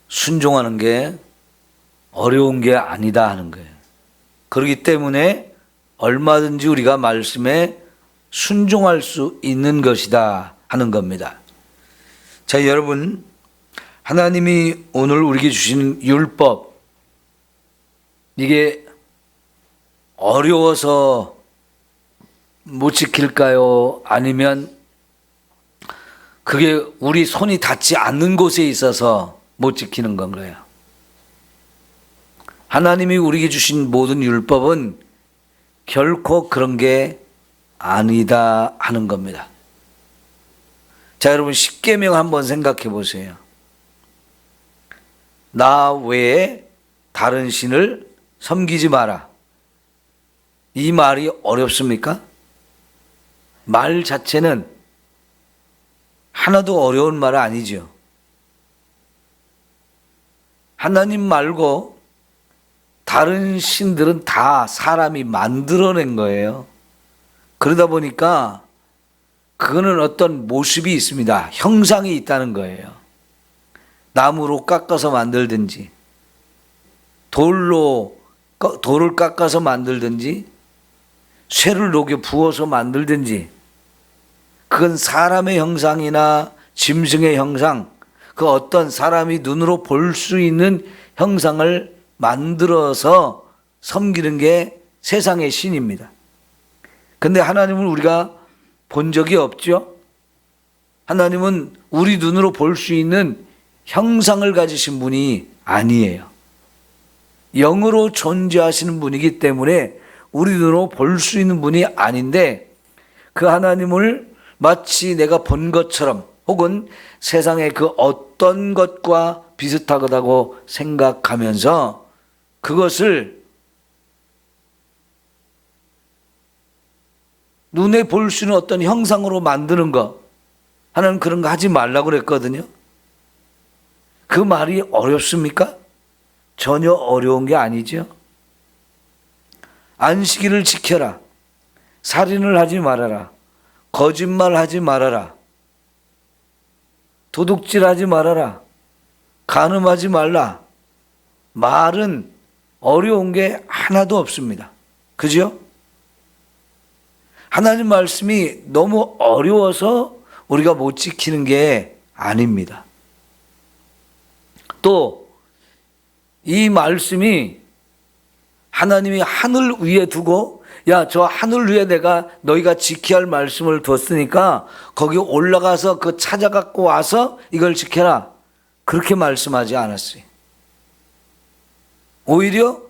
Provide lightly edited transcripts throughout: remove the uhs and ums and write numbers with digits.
순종하는 게 어려운 게 아니다 하는 거예요. 그렇기 때문에 얼마든지 우리가 말씀에 순종할 수 있는 것이다 하는 겁니다. 자, 여러분, 하나님이 오늘 우리에게 주신 율법, 이게 어려워서 못 지킬까요? 아니면 그게 우리 손이 닿지 않는 곳에 있어서 못 지키는 건가요? 하나님이 우리에게 주신 모든 율법은 결코 그런 게 아니다 하는 겁니다. 자, 여러분, 십계명 한번 생각해 보세요. 나 외에 다른 신을 섬기지 마라. 이 말이 어렵습니까? 말 자체는 하나도 어려운 말 아니죠. 하나님 말고 다른 신들은 다 사람이 만들어낸 거예요. 그러다 보니까 그거는 어떤 모습이 있습니다. 형상이 있다는 거예요. 나무로 깎아서 만들든지, 돌을 깎아서 만들든지, 쇠를 녹여 부어서 만들든지, 그건 사람의 형상이나 짐승의 형상, 그 어떤 사람이 눈으로 볼 수 있는 형상을 만들어서 섬기는 게 세상의 신입니다. 근데 하나님은 우리가 본 적이 없죠? 하나님은 우리 눈으로 볼 수 있는 형상을 가지신 분이 아니에요. 영으로 존재하시는 분이기 때문에 우리 눈으로 볼 수 있는 분이 아닌데, 그 하나님을 마치 내가 본 것처럼 혹은 세상의 그 어떤 것과 비슷하다고 생각하면서 그것을 눈에 볼 수 있는 어떤 형상으로 만드는 거, 하나님 그런 거 하지 말라고 그랬거든요. 그 말이 어렵습니까? 전혀 어려운 게 아니죠. 안식일을 지켜라. 살인을 하지 말아라. 거짓말하지 말아라. 도둑질하지 말아라. 간음하지 말라. 말은 어려운 게 하나도 없습니다. 그죠? 하나님 말씀이 너무 어려워서 우리가 못 지키는 게 아닙니다. 또 이 말씀이 하나님이 하늘 위에 두고, 야, 저 하늘 위에 내가 너희가 지켜야 할 말씀을 뒀으니까 거기 올라가서 그 찾아갖고 와서 이걸 지켜라, 그렇게 말씀하지 않았어요. 오히려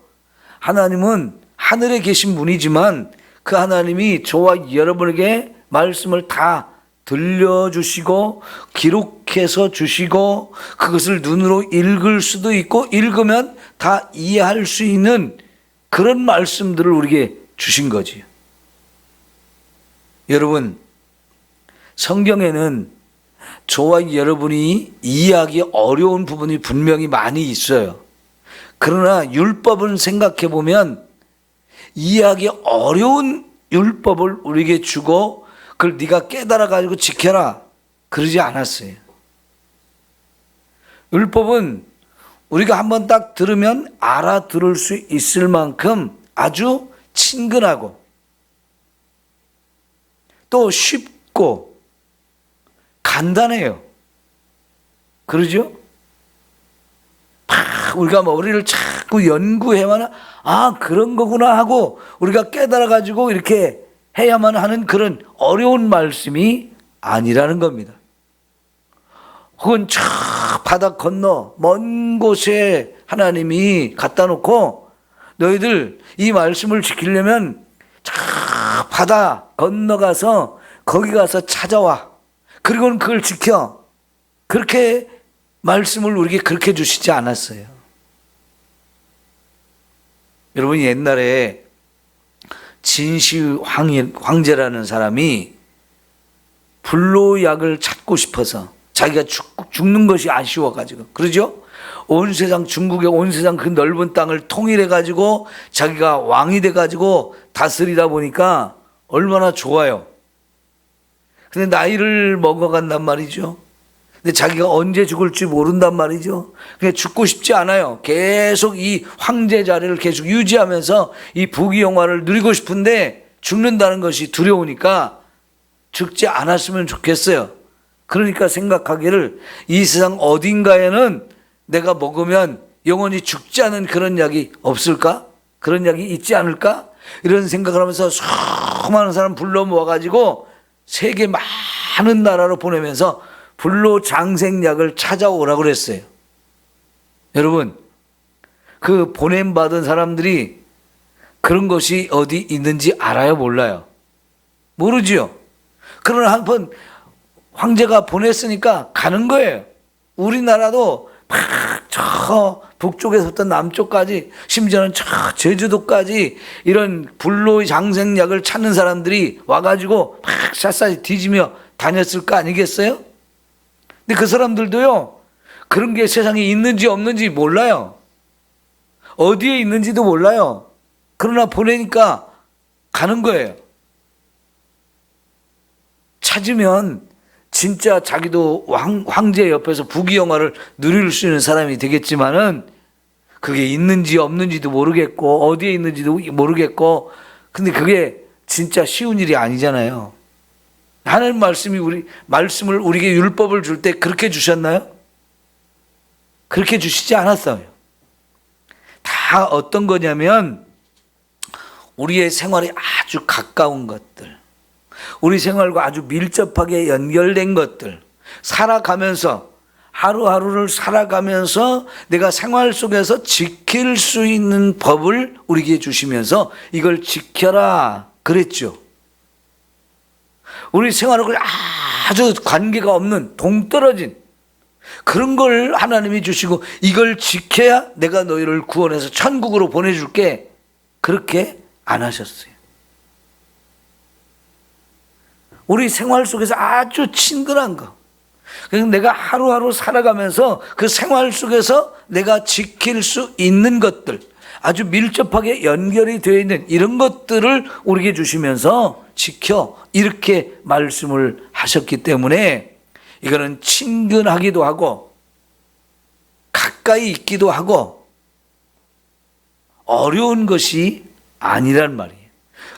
하나님은 하늘에 계신 분이지만 그 하나님이 저와 여러분에게 말씀을 다 들려주시고 기록해서 주시고 그것을 눈으로 읽을 수도 있고 읽으면 다 이해할 수 있는 그런 말씀들을 우리에게 주신 거지요. 여러분, 성경에는 저와 여러분이 이해하기 어려운 부분이 분명히 많이 있어요. 그러나 율법은 생각해 보면 이해하기 어려운 율법을 우리에게 주고 그걸 네가 깨달아 가지고 지켜라, 그러지 않았어요. 율법은 우리가 한번 딱 들으면 알아들을 수 있을 만큼 아주 친근하고 또 쉽고 간단해요. 그러죠? 우리가 머리를 자꾸 연구해야만, 아, 그런 거구나 하고 우리가 깨달아 가지고 이렇게 해야만 하는 그런 어려운 말씀이 아니라는 겁니다. 혹은 저 바다 건너 먼 곳에 하나님이 갖다 놓고 너희들 이 말씀을 지키려면 저 바다 건너가서 거기 가서 찾아와, 그리고는 그걸 지켜, 그렇게 말씀을 우리에게 그렇게 주시지 않았어요. 여러분, 옛날에 진시 황제라는 사람이 불로약을 찾고 싶어서, 자기가 죽는 것이 아쉬워가지고, 그러죠? 온 세상, 중국의 온 세상 그 넓은 땅을 통일해가지고 자기가 왕이 돼가지고 다스리다 보니까 얼마나 좋아요. 근데 나이를 먹어간단 말이죠. 근데 자기가 언제 죽을지 모른단 말이죠. 그냥 죽고 싶지 않아요. 계속 이 황제 자리를 계속 유지하면서 이 부귀영화를 누리고 싶은데 죽는다는 것이 두려우니까 죽지 않았으면 좋겠어요. 그러니까 생각하기를 이 세상 어딘가에는 내가 먹으면 영원히 죽지 않은 그런 약이 없을까? 그런 약이 있지 않을까? 이런 생각을 하면서 수많은 사람 불러 모아가지고 세계 많은 나라로 보내면서 불로장생약을 찾아오라고 그랬어요. 여러분, 그 보냄받은 사람들이 그런 것이 어디 있는지 알아요? 몰라요? 모르지요. 그러나 한번 황제가 보냈으니까 가는 거예요. 우리나라도 막 저 북쪽에서부터 남쪽까지, 심지어는 저 제주도까지 이런 불로장생약을 찾는 사람들이 와가지고 막 샅샅이 뒤지며 다녔을 거 아니겠어요? 근데 그 사람들도요, 그런 게 세상에 있는지 없는지 몰라요. 어디에 있는지도 몰라요. 그러나 보내니까 가는 거예요. 찾으면 진짜 자기도 황제 옆에서 부귀영화를 누릴 수 있는 사람이 되겠지만은 그게 있는지 없는지도 모르겠고 어디에 있는지도 모르겠고, 근데 그게 진짜 쉬운 일이 아니잖아요. 하나님 말씀을 우리에게 율법을 줄 때 그렇게 주셨나요? 그렇게 주시지 않았어요. 다 어떤 거냐면 우리의 생활에 아주 가까운 것들, 우리 생활과 아주 밀접하게 연결된 것들, 살아가면서 하루하루를 살아가면서 내가 생활 속에서 지킬 수 있는 법을 우리에게 주시면서 이걸 지켜라 그랬죠. 우리 생활하고 아주 관계가 없는 동떨어진 그런 걸 하나님이 주시고 이걸 지켜야 내가 너희를 구원해서 천국으로 보내줄게, 그렇게 안 하셨어요. 우리 생활 속에서 아주 친근한 거, 그래서 내가 하루하루 살아가면서 그 생활 속에서 내가 지킬 수 있는 것들, 아주 밀접하게 연결이 되어 있는 이런 것들을 우리에게 주시면서 지켜, 이렇게 말씀을 하셨기 때문에 이거는 친근하기도 하고 가까이 있기도 하고 어려운 것이 아니란 말이에요.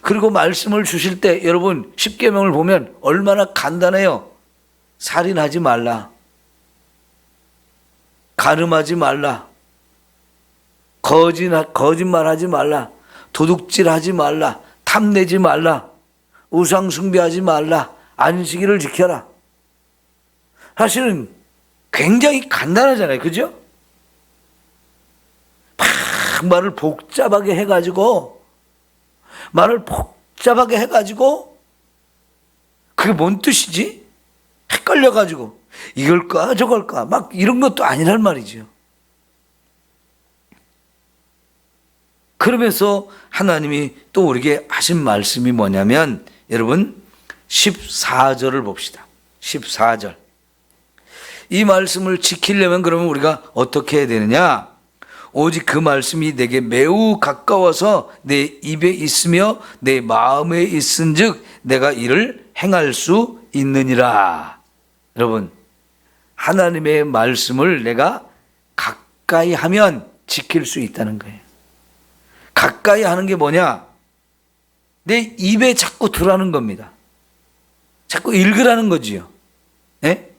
그리고 말씀을 주실 때 여러분 십계명을 보면 얼마나 간단해요. 살인하지 말라, 간음하지 말라, 거짓말하지 말라, 도둑질하지 말라, 탐내지 말라, 우상 숭배하지 말라, 안식일을 지켜라. 사실은 굉장히 간단하잖아요. 그죠? 막 말을 복잡하게 해가지고 그게 뭔 뜻이지? 헷갈려가지고 이걸까 저걸까 막 이런 것도 아니란 말이죠. 그러면서 하나님이 또 우리에게 하신 말씀이 뭐냐면 여러분 14절을 봅시다. 14절. 이 말씀을 지키려면 그러면 우리가 어떻게 해야 되느냐? 오직 그 말씀이 내게 매우 가까워서 내 입에 있으며 내 마음에 있은즉 내가 이를 행할 수 있느니라. 여러분, 하나님의 말씀을 내가 가까이 하면 지킬 수 있다는 거예요. 가까이 하는 게 뭐냐? 내 입에 자꾸 들어가는 겁니다. 자꾸 읽으라는 거지요. 네?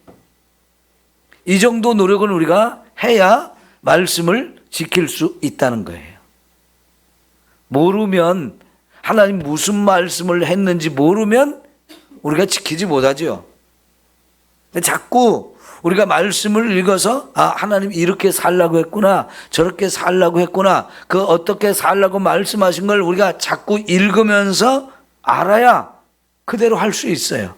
이 정도 노력은 우리가 해야 말씀을 지킬 수 있다는 거예요. 모르면, 하나님 무슨 말씀을 했는지 모르면 우리가 지키지 못하죠. 자꾸 우리가 말씀을 읽어서 하나님 이렇게 살라고 했구나, 저렇게 살라고 했구나, 그 어떻게 살라고 말씀하신 걸 우리가 자꾸 읽으면서 알아야 그대로 할 수 있어요.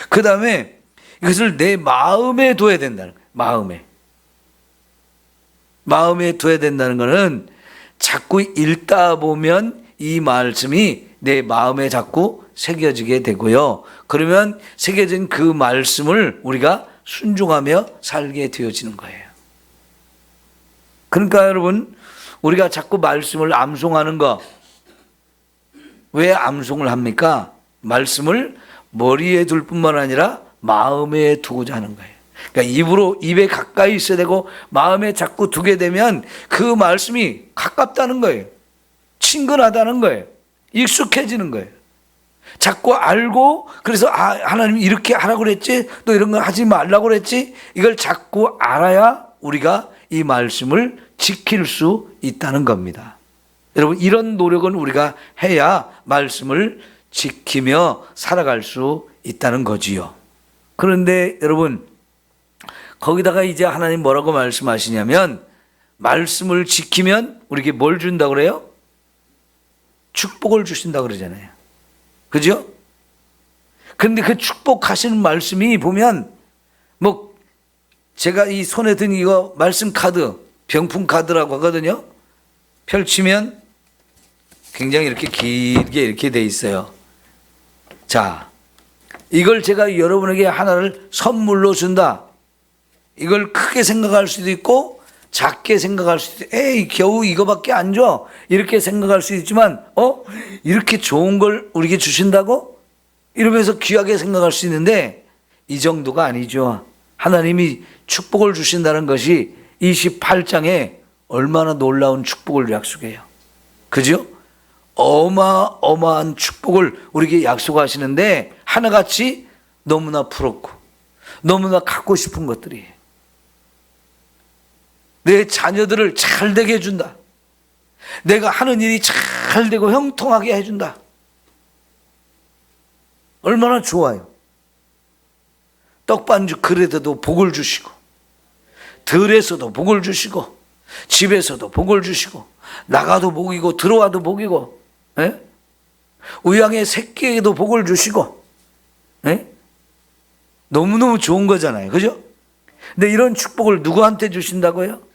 그 다음에 이것을 내 마음에 둬야 된다는 거예요. 마음에 둬야 된다는 것은 자꾸 읽다 보면 이 말씀이 내 마음에 자꾸 새겨지게 되고요. 그러면 새겨진 그 말씀을 우리가 순종하며 살게 되어지는 거예요. 그러니까 여러분, 우리가 자꾸 말씀을 암송하는 거, 왜 암송을 합니까? 말씀을 머리에 둘 뿐만 아니라 마음에 두고자 하는 거예요. 그러니까 입에 가까이 있어야 되고 마음에 자꾸 두게 되면 그 말씀이 가깝다는 거예요. 친근하다는 거예요. 익숙해지는 거예요. 자꾸 알고, 그래서 하나님이 이렇게 하라고 그랬지, 또 이런 거 하지 말라고 그랬지, 이걸 자꾸 알아야 우리가 이 말씀을 지킬 수 있다는 겁니다. 여러분, 이런 노력은 우리가 해야 말씀을 지키며 살아갈 수 있다는 거지요. 그런데 여러분, 거기다가 이제 하나님 뭐라고 말씀하시냐면, 말씀을 지키면 우리에게 뭘 준다고 그래요? 축복을 주신다고 그러잖아요. 그죠? 그런데 그 축복하시는 말씀이 보면, 뭐 제가 이 손에 든 이거 말씀 카드, 병풍 카드라고 하거든요. 펼치면 굉장히 이렇게 길게 이렇게 돼 있어요. 자, 이걸 제가 여러분에게 하나를 선물로 준다. 이걸 크게 생각할 수도 있고 작게 생각할 수도 있고, 에이 겨우 이거밖에 안 줘, 이렇게 생각할 수도 있지만, 이렇게 좋은 걸 우리에게 주신다고? 이러면서 귀하게 생각할 수 있는데, 이 정도가 아니죠. 하나님이 축복을 주신다는 것이 28장에 얼마나 놀라운 축복을 약속해요. 그죠? 어마어마한 축복을 우리에게 약속하시는데, 하나같이 너무나 부럽고 너무나 갖고 싶은 것들이에요. 내 자녀들을 잘 되게 해준다. 내가 하는 일이 잘 되고 형통하게 해준다. 얼마나 좋아요. 떡반죽 그릇에도 복을 주시고, 들에서도 복을 주시고, 집에서도 복을 주시고, 나가도 복이고 들어와도 복이고, 우양의 새끼에게도 복을 주시고, 너무너무 좋은 거잖아요. 그죠? 근데 이런 축복을 누구한테 주신다고요?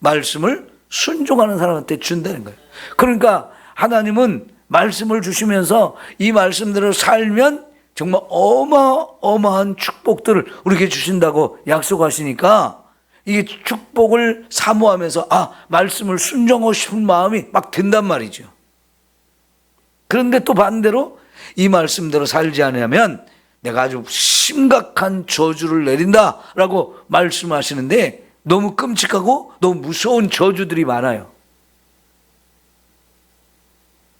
말씀을 순종하는 사람한테 준다는 거예요. 그러니까 하나님은 말씀을 주시면서 이 말씀대로 살면 정말 어마어마한 축복들을 우리에게 주신다고 약속하시니까, 이 축복을 사모하면서 말씀을 순종하고 싶은 마음이 막 든단 말이죠. 그런데 또 반대로 이 말씀대로 살지 않으면 내가 아주 심각한 저주를 내린다라고 말씀하시는데, 너무 끔찍하고 너무 무서운 저주들이 많아요.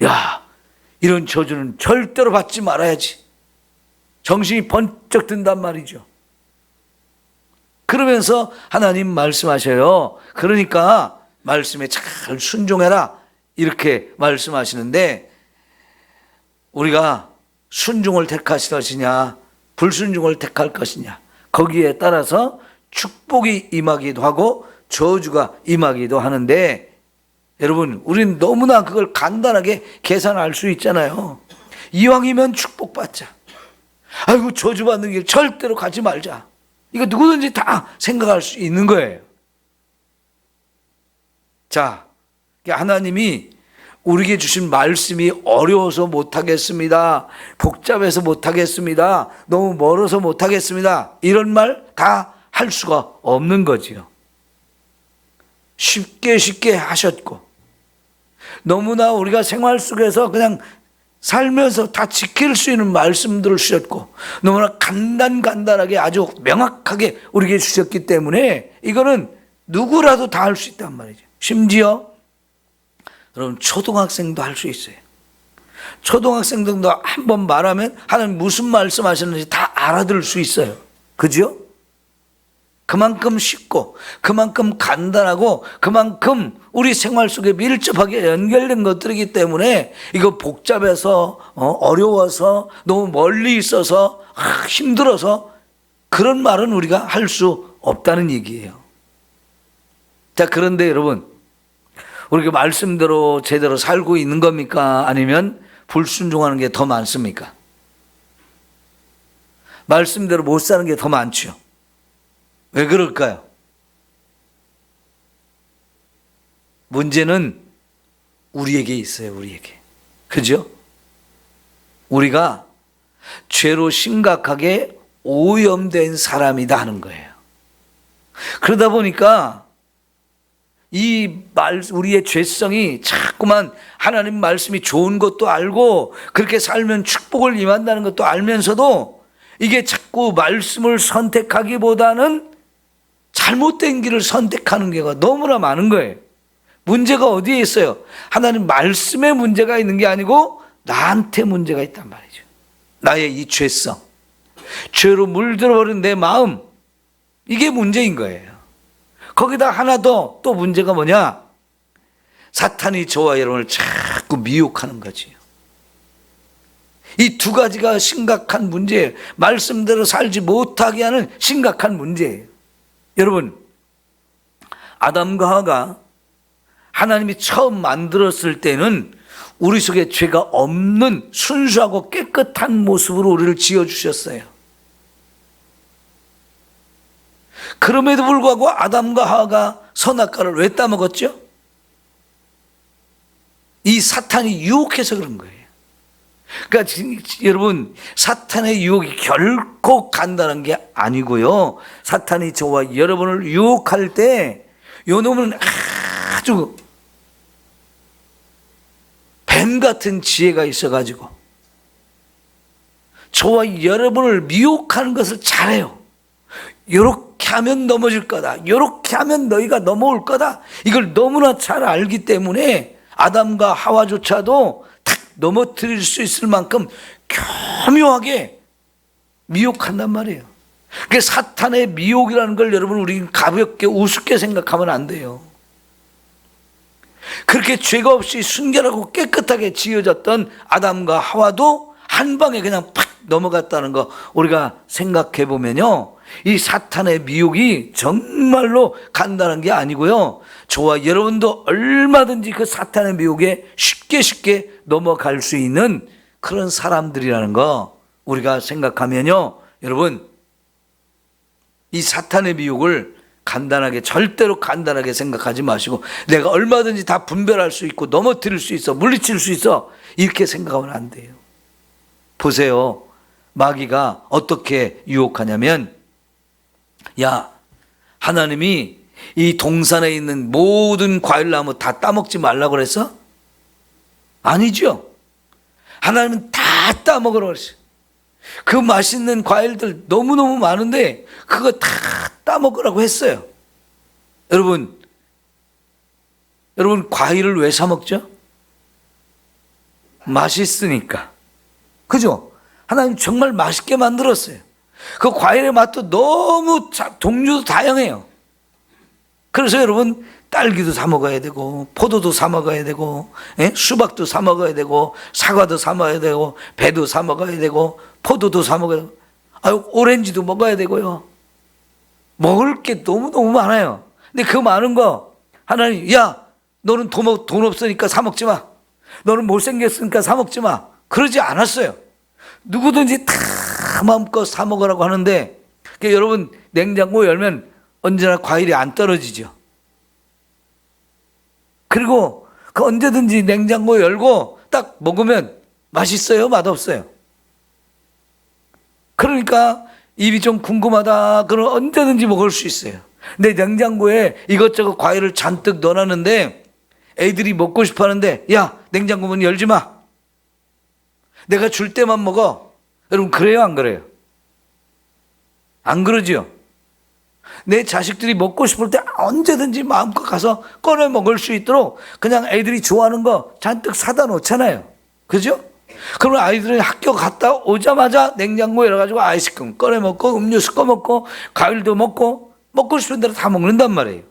야, 이런 저주는 절대로 받지 말아야지. 정신이 번쩍 든단 말이죠. 그러면서 하나님 말씀하셔요. 그러니까 말씀에 잘 순종해라, 이렇게 말씀하시는데, 우리가 순종을 택할 것이냐 불순종을 택할 것이냐, 거기에 따라서 축복이 임하기도 하고 저주가 임하기도 하는데, 여러분, 우리는 너무나 그걸 간단하게 계산할 수 있잖아요. 이왕이면 축복받자. 아이고, 저주받는 길 절대로 가지 말자. 이거 누구든지 다 생각할 수 있는 거예요. 자, 하나님이 우리에게 주신 말씀이 어려워서 못하겠습니다, 복잡해서 못하겠습니다, 너무 멀어서 못하겠습니다, 이런 말 다 할 수가 없는 거지요. 쉽게 하셨고, 너무나 우리가 생활 속에서 그냥 살면서 다 지킬 수 있는 말씀들을 주셨고, 너무나 간단하게 아주 명확하게 우리에게 주셨기 때문에 이거는 누구라도 다 할 수 있단 말이죠. 심지어 여러분, 초등학생도 할 수 있어요. 초등학생들도 한번 말하면 하나님 무슨 말씀하셨는지 다 알아들을 수 있어요. 그죠? 그만큼 쉽고 그만큼 간단하고 그만큼 우리 생활 속에 밀접하게 연결된 것들이기 때문에, 이거 복잡해서 어려워서 너무 멀리 있어서 힘들어서 그런 말은 우리가 할 수 없다는 얘기예요. 자, 그런데 여러분, 우리가 말씀대로 제대로 살고 있는 겁니까? 아니면 불순종하는 게 더 많습니까? 말씀대로 못 사는 게 더 많죠. 왜 그럴까요? 문제는 우리에게 있어요. 우리에게. 그죠? 우리가 죄로 심각하게 오염된 사람이다 하는 거예요. 그러다 보니까 우리의 죄성이 자꾸만 하나님 말씀이 좋은 것도 알고 그렇게 살면 축복을 임한다는 것도 알면서도 이게 자꾸 말씀을 선택하기보다는 잘못된 길을 선택하는 경우가 너무나 많은 거예요. 문제가 어디에 있어요? 하나님 말씀에 문제가 있는 게 아니고 나한테 문제가 있단 말이죠. 나의 이 죄성, 죄로 물들어버린 내 마음, 이게 문제인 거예요. 거기다 하나 더 또 문제가 뭐냐? 사탄이 저와 여러분을 자꾸 미혹하는 거지요. 이 두 가지가 심각한 문제예요. 말씀대로 살지 못하게 하는 심각한 문제예요. 여러분, 아담과 하와가 하나님이 처음 만들었을 때는 우리 속에 죄가 없는 순수하고 깨끗한 모습으로 우리를 지어주셨어요. 그럼에도 불구하고 아담과 하와가 선악과를 왜 따먹었죠? 이 사탄이 유혹해서 그런 거예요. 그러니까 여러분, 사탄의 유혹이 결코 간단한 게 아니고요. 사탄이 저와 여러분을 유혹할 때 요 놈은 아주 뱀 같은 지혜가 있어가지고 저와 여러분을 미혹하는 것을 잘해요. 요렇게 하면 넘어질 거다, 요렇게 하면 너희가 넘어올 거다, 이걸 너무나 잘 알기 때문에 아담과 하와조차도 탁 넘어뜨릴 수 있을 만큼 교묘하게 미혹한단 말이에요. 그게 사탄의 미혹이라는 걸 여러분, 우리 가볍게 우습게 생각하면 안 돼요. 그렇게 죄가 없이 순결하고 깨끗하게 지어졌던 아담과 하와도 한 방에 그냥 팍 넘어갔다는 거 우리가 생각해 보면요, 이 사탄의 미혹이 정말로 간단한 게 아니고요, 저와 여러분도 얼마든지 그 사탄의 미혹에 쉽게 넘어갈 수 있는 그런 사람들이라는 거 우리가 생각하면요, 여러분, 이 사탄의 미혹을 절대로 간단하게 생각하지 마시고 내가 얼마든지 다 분별할 수 있고 넘어뜨릴 수 있어, 물리칠 수 있어, 이렇게 생각하면 안 돼요. 보세요, 마귀가 어떻게 유혹하냐면, 야, 하나님이 이 동산에 있는 모든 과일나무 다 따먹지 말라고 그랬어? 아니죠. 하나님은 다 따먹으라고 그랬어요. 그 맛있는 과일들 너무너무 많은데 그거 다 따먹으라고 했어요. 여러분 과일을 왜 사 먹죠? 맛있으니까. 그죠? 하나님 정말 맛있게 만들었어요. 그 과일의 맛도 너무 종류도 다양해요. 그래서 여러분, 딸기도 사 먹어야 되고, 포도도 사 먹어야 되고, 수박도 사 먹어야 되고, 사과도 사 먹어야 되고, 배도 사 먹어야 되고, 포도도 사 먹어야 되고, 오렌지도 먹어야 되고요. 먹을 게 너무너무 많아요. 근데 그 많은 거 하나님, 야, 너는 돈 없으니까 사 먹지 마, 너는 못생겼으니까 사 먹지 마, 그러지 않았어요. 누구든지 다 마음껏 사 먹으라고 하는데, 그러니까 여러분, 냉장고 열면 언제나 과일이 안 떨어지죠. 그리고 그 언제든지 냉장고 열고 딱 먹으면 맛있어요, 맛없어요? 그러니까 입이 좀 궁금하다 그러면 언제든지 먹을 수 있어요. 내 냉장고에 이것저것 과일을 잔뜩 넣어놨는데 애들이 먹고 싶어 하는데, 야, 냉장고 문 열지 마, 내가 줄 때만 먹어. 여러분, 그래요, 안 그래요? 안 그러지요? 내 자식들이 먹고 싶을 때 언제든지 마음껏 가서 꺼내 먹을 수 있도록 그냥 애들이 좋아하는 거 잔뜩 사다 놓잖아요. 그죠? 그러면 아이들은 학교 갔다 오자마자 냉장고에 열어가지고 아이스크림 꺼내 먹고, 음료수 꺼먹고, 과일도 먹고 싶은 대로 다 먹는단 말이에요.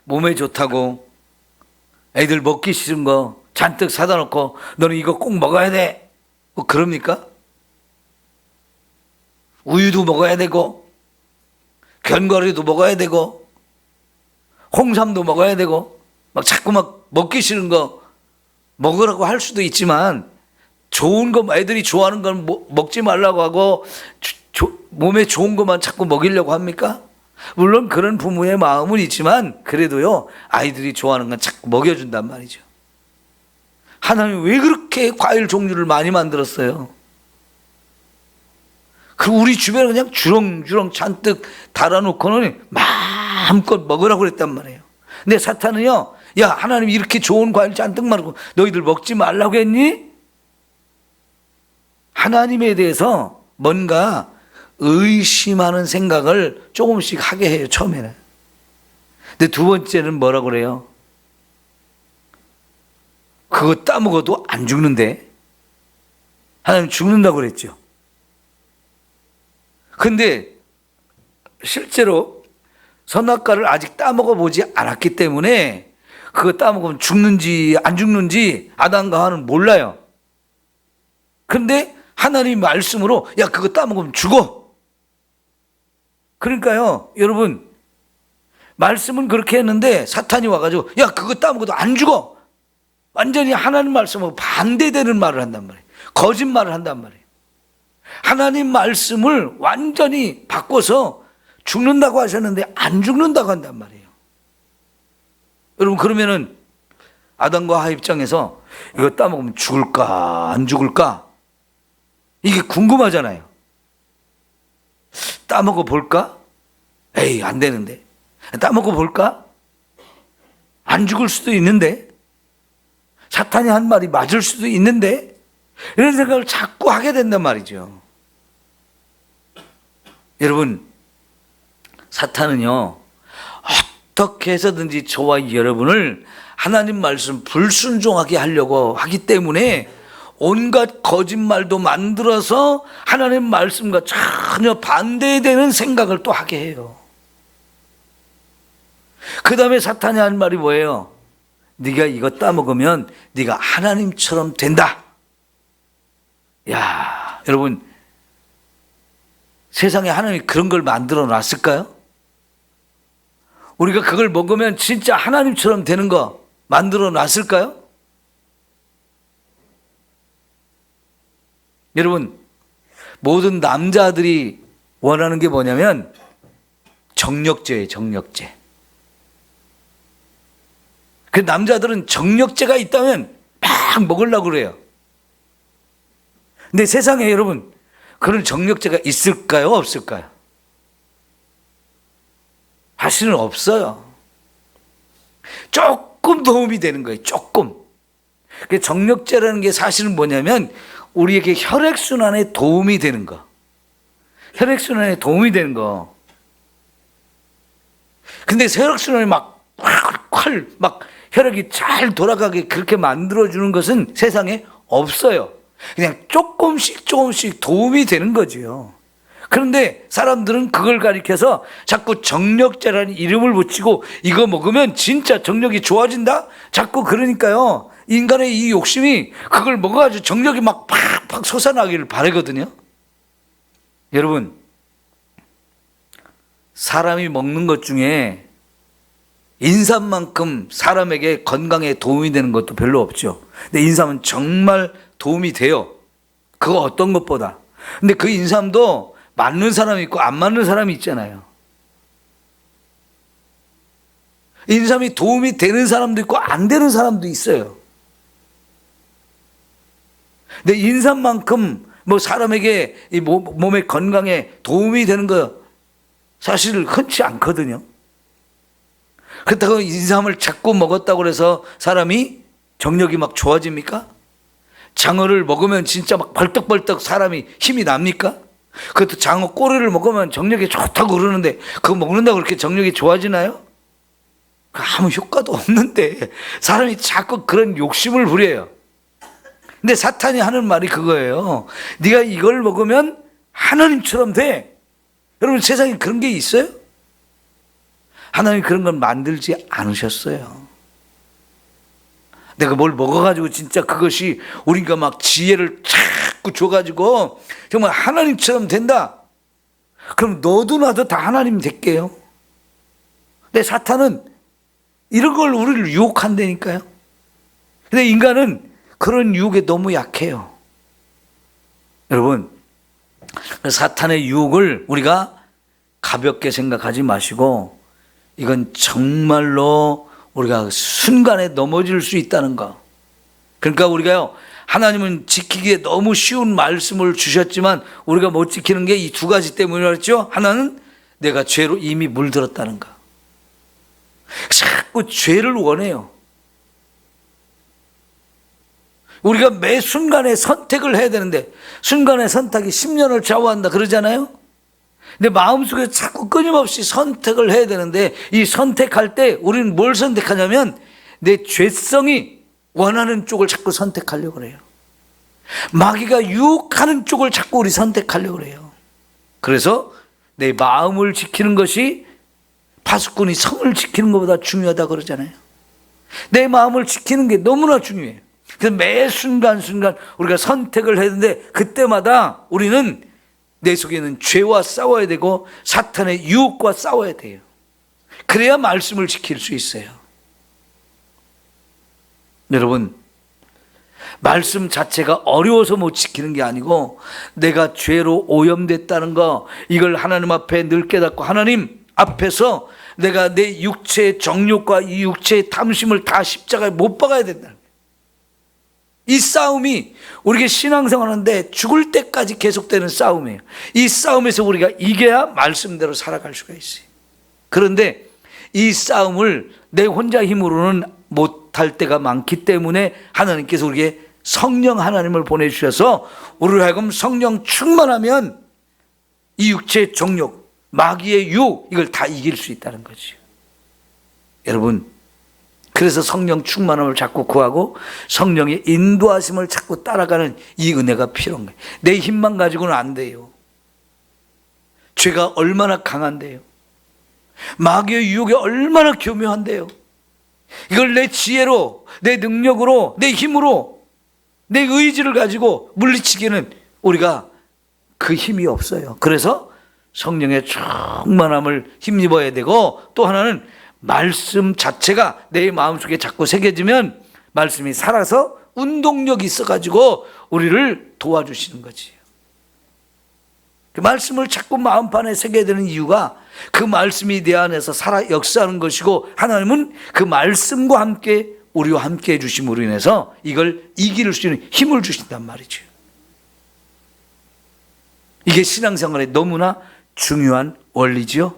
몸에 좋다고 애들 먹기 싫은 거 잔뜩 사다 놓고 너는 이거 꼭 먹어야 돼, 뭐 그럽니까? 우유도 먹어야 되고, 견과류도 먹어야 되고, 홍삼도 먹어야 되고, 자꾸 먹기 싫은 거 먹으라고 할 수도 있지만, 좋은 거, 애들이 좋아하는 건 먹지 말라고 하고 몸에 좋은 것만 자꾸 먹이려고 합니까? 물론 그런 부모의 마음은 있지만 그래도요, 아이들이 좋아하는 건 자꾸 먹여준단 말이죠. 하나님이 왜 그렇게 과일 종류를 많이 만들었어요? 그 우리 주변에 그냥 주렁주렁 잔뜩 달아놓고는 마음껏 먹으라고 그랬단 말이에요. 근데 사탄은요, 야, 하나님이 이렇게 좋은 과일 잔뜩 말고 너희들 먹지 말라고 했니? 하나님에 대해서 뭔가 의심하는 생각을 조금씩 하게 해요, 처음에는. 근데 두 번째는 뭐라고 그래요? 그거 따먹어도 안 죽는데? 하나님 죽는다고 그랬죠. 근데 실제로 선악과를 아직 따먹어 보지 않았기 때문에 그거 따먹으면 죽는지 안 죽는지 아담과 하와는 몰라요. 근데 하나님 말씀으로 야 그거 따먹으면 죽어. 그러니까요 여러분, 말씀은 그렇게 했는데 사탄이 와가지고 야 그거 따먹어도 안 죽어. 완전히 하나님 말씀하고 반대되는 말을 한단 말이에요. 거짓말을 한단 말이에요. 하나님 말씀을 완전히 바꿔서 죽는다고 하셨는데 안 죽는다고 한단 말이에요. 여러분, 그러면은 아담과 하와 입장에서 이거 따먹으면 죽을까 안 죽을까 이게 궁금하잖아요. 따먹어 볼까? 에이 안 되는데. 따먹어 볼까? 안 죽을 수도 있는데. 사탄이 한 말이 맞을 수도 있는데. 이런 생각을 자꾸 하게 된단 말이죠. 여러분, 사탄은요 어떻게 해서든지 저와 여러분을 하나님 말씀 불순종하게 하려고 하기 때문에 온갖 거짓말도 만들어서 하나님 말씀과 전혀 반대되는 생각을 또 하게 해요. 그 다음에 사탄이 한 말이 뭐예요? 네가 이거 따먹으면 네가 하나님처럼 된다. 야, 여러분, 세상에 하나님이 그런 걸 만들어 놨을까요? 우리가 그걸 먹으면 진짜 하나님처럼 되는 거 만들어 놨을까요? 여러분, 모든 남자들이 원하는 게 뭐냐면 정력제예요, 정력제. 그 남자들은 정력제가 있다면 막 먹으려고 그래요. 근데 세상에 여러분, 그런 정력제가 있을까요, 없을까요? 사실은 없어요. 조금 도움이 되는 거예요, 조금. 정력제라는 게 사실은 뭐냐면 우리에게 혈액순환에 도움이 되는 거. 혈액순환에 도움이 되는 거. 근데 혈액순환이 막 혈액이 잘 돌아가게 그렇게 만들어주는 것은 세상에 없어요. 그냥 조금씩 도움이 되는 거지요. 그런데 사람들은 그걸 가리켜서 자꾸 정력제라는 이름을 붙이고 이거 먹으면 진짜 정력이 좋아진다? 자꾸 그러니까요. 인간의 이 욕심이 그걸 먹어가지고 정력이 막 팍팍 솟아나기를 바라거든요. 여러분, 사람이 먹는 것 중에 인삼만큼 사람에게 건강에 도움이 되는 것도 별로 없죠. 근데 인삼은 정말 도움이 돼요. 그거 어떤 것보다. 근데 그 인삼도 맞는 사람이 있고 안 맞는 사람이 있잖아요. 인삼이 도움이 되는 사람도 있고 안 되는 사람도 있어요. 근데 인삼만큼 사람에게 이 몸의 건강에 도움이 되는 거 사실 흔치 않거든요. 그렇다고 인삼을 자꾸 먹었다고 해서 사람이 정력이 막 좋아집니까? 장어를 먹으면 진짜 막 벌떡벌떡 사람이 힘이 납니까? 그것도 장어 꼬리를 먹으면 정력이 좋다고 그러는데 그거 먹는다고 그렇게 정력이 좋아지나요? 아무 효과도 없는데 사람이 자꾸 그런 욕심을 부려요. 근데 사탄이 하는 말이 그거예요. 네가 이걸 먹으면 하나님처럼 돼. 여러분, 세상에 그런 게 있어요? 하나님 그런 건 만들지 않으셨어요. 내가 뭘 먹어가지고 진짜 그것이 우리가 막 지혜를 자꾸 줘가지고 정말 하나님처럼 된다. 그럼 너도 나도 다 하나님 될게요. 근데 사탄은 이런 걸 우리를 유혹한다니까요. 근데 인간은 그런 유혹에 너무 약해요. 여러분, 사탄의 유혹을 우리가 가볍게 생각하지 마시고 이건 정말로 우리가 순간에 넘어질 수 있다는 거. 그러니까 우리가요, 하나님은 지키기에 너무 쉬운 말씀을 주셨지만 우리가 못 지키는 게 이 두 가지 때문이었죠. 하나는 내가 죄로 이미 물들었다는 거. 자꾸 죄를 원해요. 우리가 매 순간에 선택을 해야 되는데 순간의 선택이 10년을 좌우한다 그러잖아요. 근데 마음속에 자꾸 끊임없이 선택을 해야 되는데 이 선택할 때 우리는 뭘 선택하냐면 내 죄성이 원하는 쪽을 자꾸 선택하려고 그래요. 마귀가 유혹하는 쪽을 자꾸 우리 선택하려고 그래요. 그래서 내 마음을 지키는 것이 파수꾼이 성을 지키는 것보다 중요하다 그러잖아요. 내 마음을 지키는 게 너무나 중요해요. 그래서 매 순간순간 우리가 선택을 해야 되는데 그때마다 우리는 내 속에 있는 죄와 싸워야 되고 사탄의 유혹과 싸워야 돼요. 그래야 말씀을 지킬 수 있어요. 여러분, 말씀 자체가 어려워서 못 지키는 게 아니고 내가 죄로 오염됐다는 거, 이걸 하나님 앞에 늘 깨닫고 하나님 앞에서 내가 내 육체의 정욕과 이 육체의 탐심을 다 십자가에 못 박아야 된다는 거예요. 이 싸움이 우리가 신앙생활하는데 죽을 때까지 계속되는 싸움이에요. 이 싸움에서 우리가 이겨야 말씀대로 살아갈 수가 있어요. 그런데 이 싸움을 내 혼자 힘으로는 못할 때가 많기 때문에 하나님께서 우리에게 성령 하나님을 보내주셔서 우리로 하여금 성령 충만하면 이 육체의 정욕, 마귀의 유혹, 이걸 다 이길 수 있다는 거죠. 여러분, 그래서 성령 충만함을 자꾸 구하고 성령의 인도하심을 자꾸 따라가는 이 은혜가 필요한 거예요. 내 힘만 가지고는 안 돼요. 죄가 얼마나 강한데요. 마귀의 유혹이 얼마나 교묘한데요. 이걸 내 지혜로, 내 능력으로, 내 힘으로, 내 의지를 가지고 물리치기는 우리가 그 힘이 없어요. 그래서 성령의 충만함을 힘입어야 되고, 또 하나는 말씀 자체가 내 마음속에 자꾸 새겨지면 말씀이 살아서 운동력이 있어가지고 우리를 도와주시는 거지. 그 말씀을 자꾸 마음판에 새겨야 되는 이유가 그 말씀이 내 안에서 살아 역사하는 것이고, 하나님은 그 말씀과 함께 우리와 함께 해주심으로 인해서 이걸 이길 수 있는 힘을 주신단 말이죠. 이게 신앙생활에 너무나 중요한 원리지요.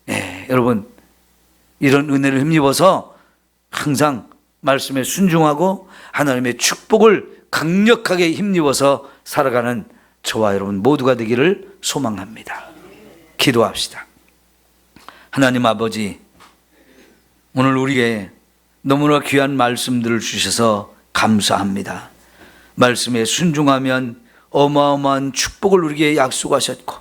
네, 여러분, 이런 은혜를 힘입어서 항상 말씀에 순종하고 하나님의 축복을 강력하게 힘입어서 살아가는 저와 여러분 모두가 되기를 소망합니다. 기도합시다. 하나님 아버지, 오늘 우리에게 너무나 귀한 말씀들을 주셔서 감사합니다. 말씀에 순종하면 어마어마한 축복을 우리에게 약속하셨고,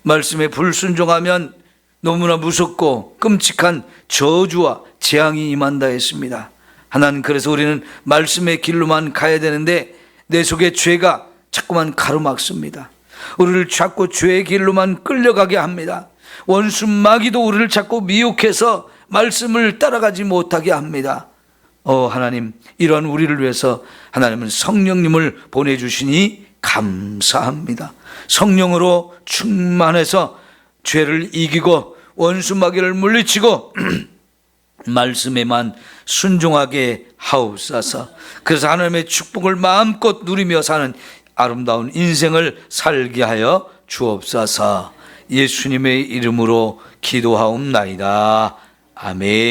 말씀에 불순종하면 너무나 무섭고 끔찍한 저주와 재앙이 임한다 했습니다. 하나님, 그래서 우리는 말씀의 길로만 가야 되는데 내 속에 죄가 자꾸만 가로막습니다. 우리를 자꾸 죄의 길로만 끌려가게 합니다. 원수 마귀도 우리를 자꾸 미혹해서 말씀을 따라가지 못하게 합니다. 하나님, 이러한 우리를 위해서 하나님은 성령님을 보내주시니 감사합니다. 성령으로 충만해서 죄를 이기고 원수 마귀를 물리치고 말씀에만 순종하게 하옵소서. 그래서 하나님의 축복을 마음껏 누리며 사는 아름다운 인생을 살게 하여 주옵소서. 예수님의 이름으로 기도하옵나이다. 아멘.